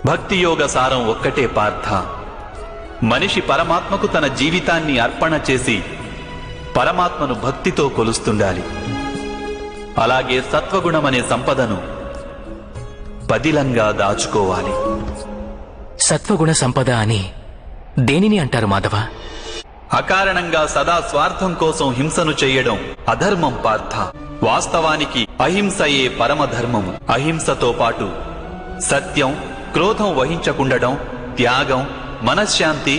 భక్తి యోగ సారం ఒక్కటే పార్థ. మనిషి పరమాత్మకు తన జీవితాన్ని అర్పణ చేసి పరమాత్మను భక్తితో కొలుస్తుండాలి. అలాగే సత్వగుణమనే సంపదను పదిలంగా దాచుకోవాలి. సత్వగుణ సంపద అని దేనిని అంటారు మాధవ? అకారణంగా సదా స్వార్థం కోసం హింసను చేయడం అధర్మం పార్థ. వాస్తవానికి అహింసయే పరమధర్మము. అహింసతో పాటు సత్యం, క్రోధం వహించకుండడం, త్యాగం, మనశ్శాంతి,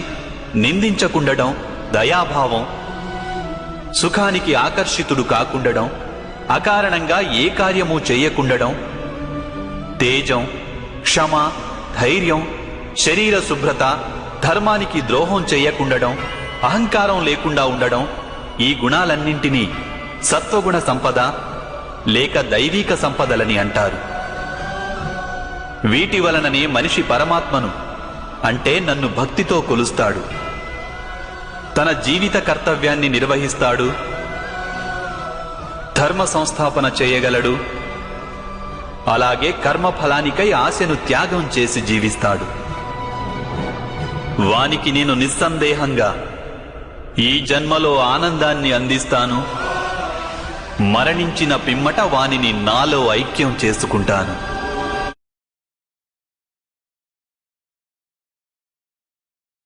నిందించకుండడం, దయాభావం, సుఖానికి ఆకర్షితుడు కాకుండడం, అకారణంగా ఏ కార్యము చేయకుండడం, తేజం, క్షమ, ధైర్యం, శరీర శుభ్రత, ధర్మానికి ద్రోహం చేయకుండడం, అహంకారం లేకుండా ఉండడం, ఈ గుణాలన్నింటినీ సత్వగుణ సంపద లేక దైవీక సంపదలని అంటారు. వీటి వలననే మనిషి పరమాత్మను అంటే నన్ను భక్తితో కొలుస్తాడు. తన జీవిత కర్తవ్యాన్ని నిర్వహిస్తాడు, ధర్మ సంస్థాపన చేయగలడు, అలాగే కర్మఫలానికై ఆశను త్యాగం చేసి జీవిస్తాడు. వానికి నేను నిస్సందేహంగా ఈ జన్మలో ఆనందాన్ని అందిస్తాను, మరణించిన పిమ్మట వానిని నాలో ఐక్యం చేసుకుంటాను.